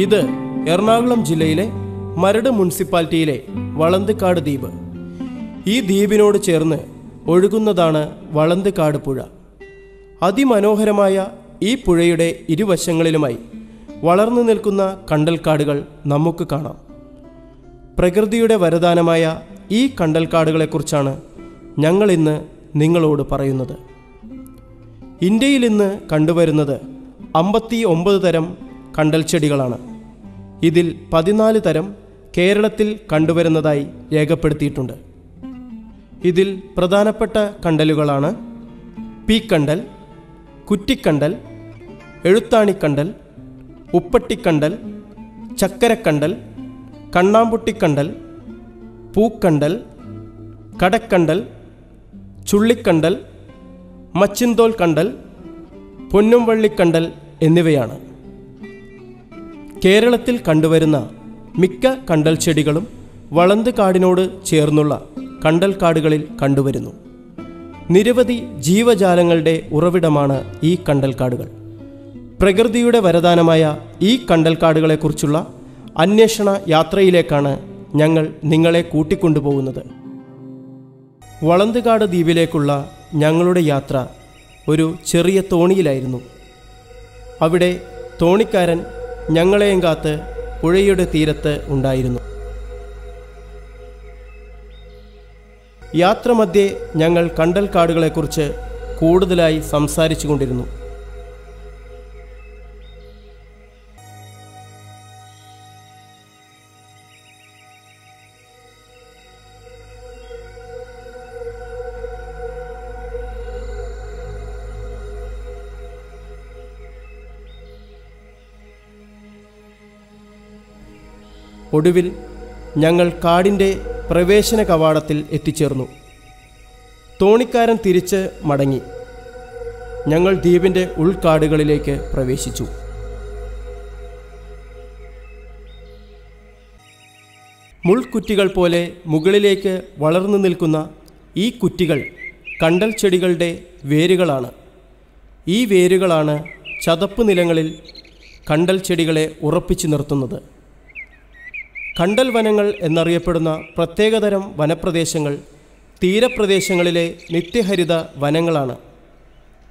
ഇത് എറണാകുളം ജില്ലയിലെ മരട് മുനിസിപ്പാലിറ്റിയിലെ വളന്തുകാട് ദ്വീപ്. ഈ ദ്വീപിനോട് ചേർന്ന് ഒഴുകുന്നതാണ് വളന്തുകാട് പുഴ. അതിമനോഹരമായ ഈ പുഴയുടെ ഇരുവശങ്ങളിലുമായി വളർന്നു നിൽക്കുന്ന കണ്ടൽക്കാടുകൾ നമുക്ക് കാണാം. പ്രകൃതിയുടെ വരദാനമായ ഈ കണ്ടൽക്കാടുകളെക്കുറിച്ചാണ് ഞങ്ങളിന്ന് നിങ്ങളോട് പറയുന്നത്. ഇന്ത്യയിൽ ഇന്ന് കണ്ടുവരുന്നത് 59 തരം കണ്ടൽ ചെടികളാണ്. ഇതിൽ 14 തരം കേരളത്തിൽ കണ്ടുവരുന്നതായി രേഖപ്പെടുത്തിയിട്ടുണ്ട്. ഇതിൽ പ്രധാനപ്പെട്ട കണ്ടലുകളാണ് പീക്കണ്ടൽ, കുറ്റിക്കണ്ടൽ, എഴുത്താണിക്കണ്ടൽ, ഉപ്പട്ടിക്കണ്ടൽ, ചക്കരക്കണ്ടൽ, കണ്ണാമ്പുട്ടിക്കണ്ടൽ, പൂക്കണ്ടൽ, കടക്കണ്ടൽ, ചുള്ളിക്കണ്ടൽ, മച്ചിന്തോൽ കണ്ടൽ, പൊന്നുംവള്ളിക്കണ്ടൽ എന്നിവയാണ്. കേരളത്തിൽ കണ്ടുവരുന്ന മിക്ക കണ്ടൽ ചെടികളും വളന്തുകാടിനോട് ചേർന്നുള്ള കണ്ടൽക്കാടുകളിൽ കണ്ടുവരുന്നു. നിരവധി ജീവജാലങ്ങളുടെ ഉറവിടമാണ് ഈ കണ്ടൽക്കാടുകൾ. പ്രകൃതിയുടെ വരദാനമായ ഈ കണ്ടൽക്കാടുകളെക്കുറിച്ചുള്ള അന്വേഷണ യാത്രയിലേക്കാണ് ഞങ്ങൾ നിങ്ങളെ കൂട്ടിക്കൊണ്ടുപോകുന്നത്. വളന്തുകാട് ദ്വീപിലേക്കുള്ള ഞങ്ങളുടെ യാത്ര ഒരു ചെറിയ തോണിയിലായിരുന്നു. അവിടെ തോണിക്കാരൻ ഞങ്ങളെയും കാത്ത് പുഴയുടെ തീരത്ത് ഉണ്ടായിരുന്നു. യാത്രമധ്യേ ഞങ്ങൾ കണ്ടൽക്കാടുകളെക്കുറിച്ച് കൂടുതലായി സംസാരിച്ചു കൊണ്ടിരുന്നു. ഒടുവിൽ ഞങ്ങൾ കാടിൻ്റെ പ്രവേശന കവാടത്തിൽ എത്തിച്ചേർന്നു. തോണിക്കാരൻ തിരിച്ച് മടങ്ങി. ഞങ്ങൾ ദ്വീപിൻ്റെ ഉൾക്കാടുകളിലേക്ക് പ്രവേശിച്ചു. മുൾക്കുറ്റികൾ പോലെ മുകളിലേക്ക് വളർന്നു നിൽക്കുന്ന ഈ കുറ്റികൾ കണ്ടൽ ചെടികളുടെ വേരുകളാണ്. ഈ വേരുകളാണ് ചതുപ്പ് നിലങ്ങളിൽ കണ്ടൽ ചെടികളെ ഉറപ്പിച്ചു നിർത്തുന്നത്. കണ്ടൽ വനങ്ങൾ എന്നറിയപ്പെടുന്ന പ്രത്യേകതരം വനപ്രദേശങ്ങൾ തീരപ്രദേശങ്ങളിലെ നിത്യഹരിത വനങ്ങളാണ്.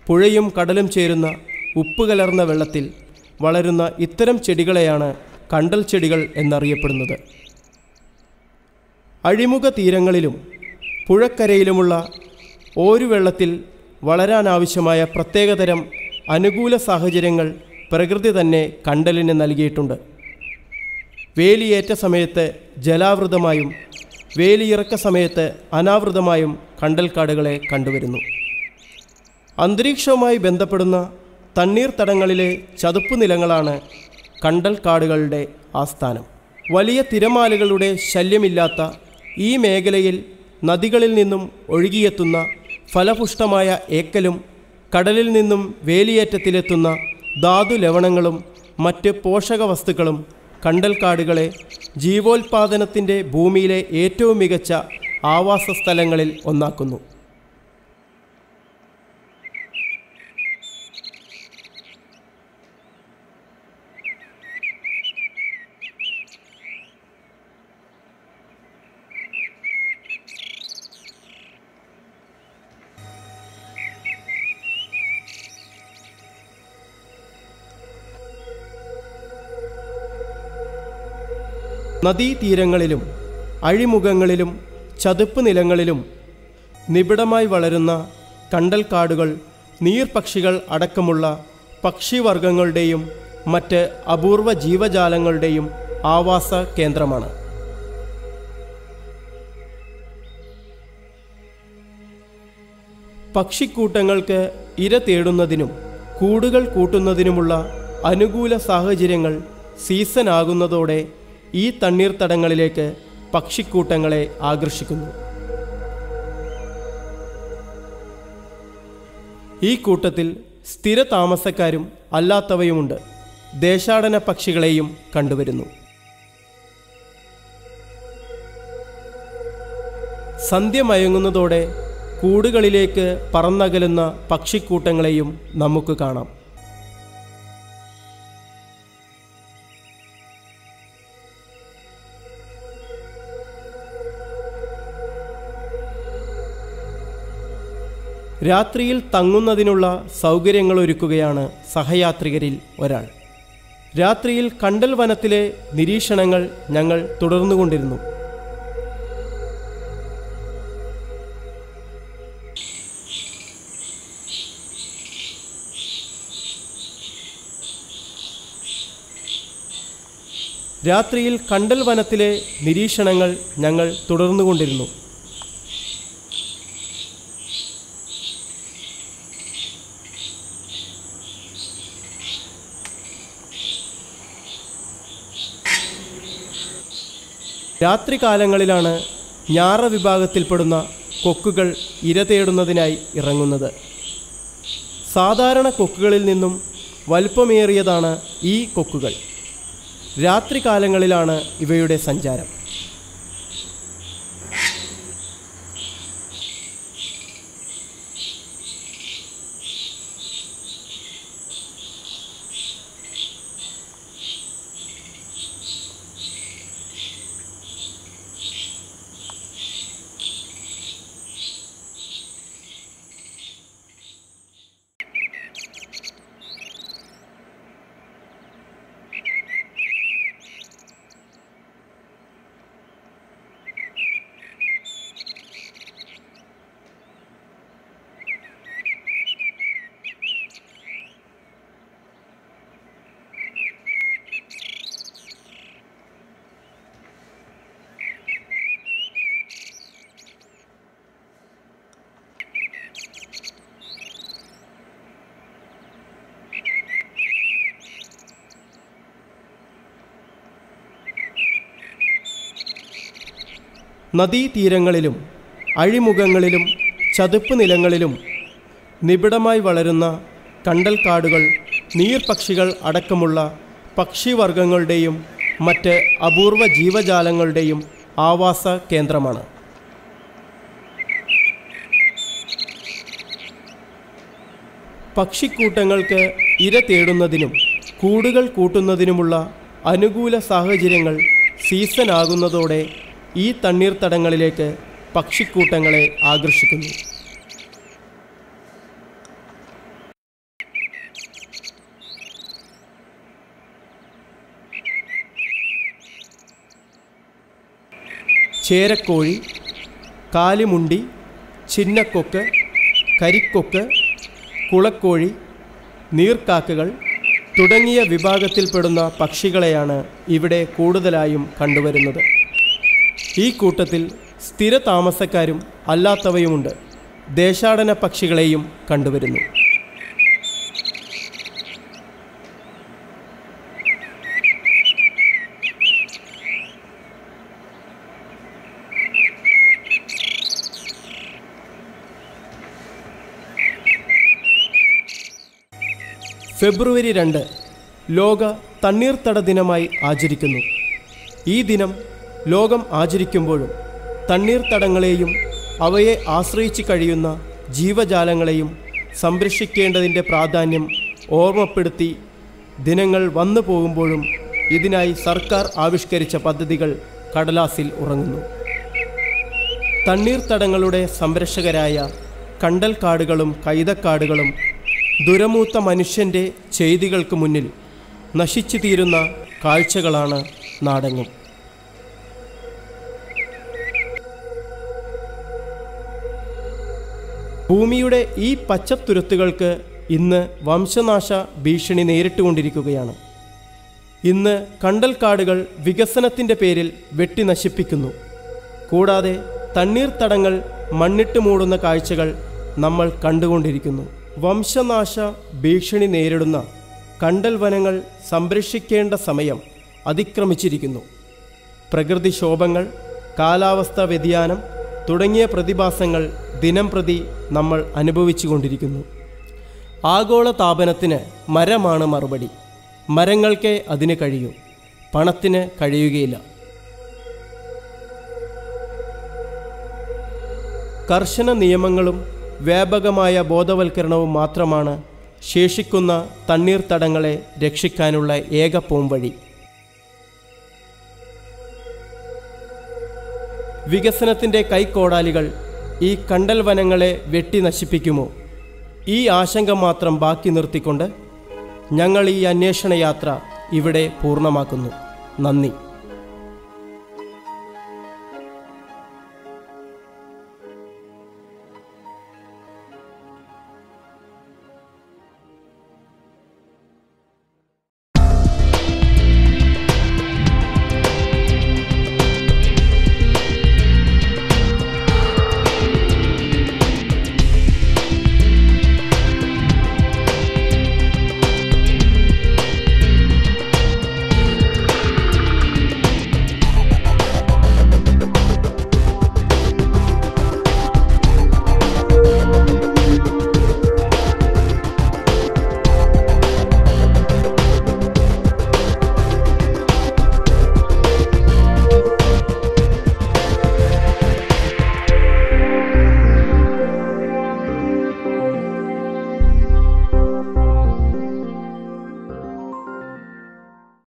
പുഴയും കടലും ചേരുന്ന ഉപ്പ് കലർന്ന വെള്ളത്തിൽ വളരുന്ന ഇത്തരം ചെടികളെയാണ് കണ്ടൽ ചെടികൾ എന്നറിയപ്പെടുന്നത്. അഴിമുഖ തീരങ്ങളിലും പുഴക്കരയിലുമുള്ള ഓരുവെള്ളത്തിൽ വളരാനാവശ്യമായ പ്രത്യേകതരം അനുകൂല സാഹചര്യങ്ങൾ പ്രകൃതി തന്നെ കണ്ടലിന് നൽകിയിട്ടുണ്ട്. വേലിയേറ്റ സമയത്ത് ജലാവൃതമായും വേലിയിറക്ക സമയത്ത് അനാവൃതമായും കണ്ടൽക്കാടുകളെ കണ്ടുവരുന്നു. അന്തരീക്ഷവുമായി ബന്ധപ്പെടുന്ന തണ്ണീർത്തടങ്ങളിലെ ചതുപ്പ് നിലങ്ങളാണ് കണ്ടൽക്കാടുകളുടെ ആസ്ഥാനം. വലിയ തിരമാലകളുടെ ശല്യമില്ലാത്ത ഈ മേഖലയിൽ നദികളിൽ നിന്നും ഒഴുകിയെത്തുന്ന ഫലപുഷ്ടമായ ഏക്കലും കടലിൽ നിന്നും വേലിയേറ്റത്തിലെത്തുന്ന ധാതു ലവണങ്ങളും മറ്റ് പോഷക വസ്തുക്കളും കണ്ടൽക്കാടുകളെ ജീവോൽപാദനത്തിൻ്റെ ഭൂമിയിലെ ഏറ്റവും മികച്ച ആവാസ സ്ഥലങ്ങളിൽ ഒന്നാക്കുന്നു. നദീതീരങ്ങളിലും അഴിമുഖങ്ങളിലും ചതുപ്പ് നിലങ്ങളിലും നിബിഡമായി വളരുന്ന കണ്ടൽക്കാടുകൾ നീർപക്ഷികൾ അടക്കമുള്ള പക്ഷിവർഗങ്ങളുടെയും മറ്റ് അപൂർവ ജീവജാലങ്ങളുടെയും ആവാസ കേന്ദ്രമാണ്. പക്ഷിക്കൂട്ടങ്ങൾക്ക് ഇര തേടുന്നതിനും കൂടുകൾ കൂട്ടുന്നതിനുമുള്ള അനുകൂല സാഹചര്യങ്ങൾ സീസൺ ആകുന്നതോടെ ഈ തണ്ണീർത്തടങ്ങളിലേക്ക് പക്ഷിക്കൂട്ടങ്ങളെ ആകർഷിക്കുന്നു. ഈ കൂട്ടത്തിൽ സ്ഥിര താമസക്കാരും അല്ലാത്തവയുമുണ്ട്. ദേശാടന പക്ഷികളെയും കണ്ടുവരുന്നു. സന്ധ്യ മയങ്ങുന്നതോടെ കൂടുകളിലേക്ക് പറന്നകലുന്ന പക്ഷിക്കൂട്ടങ്ങളെയും നമുക്ക് കാണാം. രാത്രിയിൽ തങ്ങുന്നതിനുള്ള സൗകര്യങ്ങളൊരുക്കുകയാണ് സഹയാത്രികരിൽ ഒരാൾ. രാത്രിയിൽ കണ്ടൽ വനത്തിലെ നിരീക്ഷണങ്ങൾ ഞങ്ങൾ തുടർന്നുകൊണ്ടിരുന്നു. രാത്രിയിൽ കണ്ടൽ വനത്തിലെ നിരീക്ഷണങ്ങൾ ഞങ്ങൾ തുടർന്നുകൊണ്ടിരുന്നു. രാത്രികാലങ്ങളിലാണ് ഞാറ വിഭാഗത്തിൽപ്പെടുന്ന കൊക്കുകൾ ഇര തേടുന്നതിനായി ഇറങ്ങുന്നത്. സാധാരണ കൊക്കുകളിൽ നിന്നും വലുപ്പമേറിയതാണ് ഈ കൊക്കുകൾ. രാത്രികാലങ്ങളിലാണ് ഇവയുടെ സഞ്ചാരം. നദീതീരങ്ങളിലും അഴിമുഖങ്ങളിലും ചതുപ്പ് നിലങ്ങളിലും നിബിഡമായി വളരുന്ന കണ്ടൽക്കാടുകൾ നീർപക്ഷികൾ അടക്കമുള്ള പക്ഷിവർഗങ്ങളുടെയും മറ്റ് അപൂർവ ജീവജാലങ്ങളുടെയും ആവാസ കേന്ദ്രമാണ്. പക്ഷിക്കൂട്ടങ്ങൾക്ക് ഇര തേടുന്നതിനും കൂടുകൾ കൂട്ടുന്നതിനുമുള്ള അനുകൂല സാഹചര്യങ്ങൾ സീസണാകുന്നതോടെ ഈ തണ്ണീർത്തടങ്ങളിലേക്ക് പക്ഷിക്കൂട്ടങ്ങളെ ആകർഷിക്കുന്നു. ചേരക്കോഴി, കാലിമുണ്ടി, ചിന്നക്കൊക്ക്, കരിക്കൊക്ക്, കുളക്കോഴി, നീർക്കാക്കകൾ തുടങ്ങിയ വിഭാഗത്തിൽപ്പെടുന്ന പക്ഷികളെയാണ് ഇവിടെ കൂടുതലായും കണ്ടുവരുന്നത്. ഈ കൂട്ടത്തിൽ സ്ഥിര താമസക്കാരും അല്ലാത്തവയുമുണ്ട്. ദേശാടന പക്ഷികളെയും കണ്ടുവരുന്നു. ഫെബ്രുവരി 2 ലോക തണ്ണീർത്തട ദിനമായി ആചരിക്കുന്നു. ഈ ദിനം ലോകം ആചരിക്കുമ്പോഴും തണ്ണീർത്തടങ്ങളെയും അവയെ ആശ്രയിച്ച് കഴിയുന്ന ജീവജാലങ്ങളെയും സംരക്ഷിക്കേണ്ടതിൻ്റെ പ്രാധാന്യം ഓർമ്മപ്പെടുത്തി ദിനങ്ങൾ വന്നു പോകുമ്പോഴും ഇതിനായി സർക്കാർ ആവിഷ്കരിച്ച പദ്ധതികൾ കടലാസിൽ ഉറങ്ങുന്നു. തണ്ണീർത്തടങ്ങളുടെ സംരക്ഷകരായ കണ്ടൽക്കാടുകളും കൈതക്കാടുകളും ദുരമൂത്ത മനുഷ്യൻ്റെ ചെയ്തികൾക്ക് മുന്നിൽ നശിച്ചു തീരുന്ന കാഴ്ചകളാണ് നാടെങ്ങും. ഭൂമിയുടെ ഈ പച്ചത്തുരുത്തുകൾക്ക് ഇന്ന് വംശനാശ ഭീഷണി നേരിട്ടുകൊണ്ടിരിക്കുകയാണ്. ഇന്ന് കണ്ടൽക്കാടുകൾ വികസനത്തിൻ്റെ പേരിൽ വെട്ടി നശിപ്പിക്കുന്നു. കൂടാതെ തണ്ണീർത്തടങ്ങൾ മണ്ണിട്ട് മൂടുന്ന കാഴ്ചകൾ നമ്മൾ കണ്ടുകൊണ്ടിരിക്കുന്നു. വംശനാശ ഭീഷണി നേരിടുന്ന കണ്ടൽ വനങ്ങൾ സംരക്ഷിക്കേണ്ട സമയം അതിക്രമിച്ചിരിക്കുന്നു. പ്രകൃതിക്ഷോഭങ്ങൾ, കാലാവസ്ഥാ വ്യതിയാനം തുടങ്ങിയ പ്രതിഭാസങ്ങൾ ദിനംപ്രതി നമ്മൾ അനുഭവിച്ചുകൊണ്ടിരിക്കുന്നു. ആഗോള താപനത്തിന് മരമാണ് മറുപടി. മരങ്ങൾക്കേ അതിന് കഴിയൂ, പണത്തിന് കഴിയുകയില്ല. കർശന നിയമങ്ങളും വ്യാപകമായ ബോധവൽക്കരണവും മാത്രമാണ് ശേഷിക്കുന്ന തണ്ണീർത്തടങ്ങളെ രക്ഷിക്കാനുള്ള ഏക പോംവഴി. വികസനത്തിൻ്റെ കൈക്കോടാലികൾ ഈ കണ്ടൽ വനങ്ങളെ വെട്ടി നശിപ്പിക്കുമോ? ഈ ആശങ്ക മാത്രം ബാക്കി നിർത്തിക്കൊണ്ട് ഞങ്ങൾ ഈ അന്വേഷണ യാത്ര ഇവിടെ പൂർണ്ണമാക്കുന്നു. നന്ദി.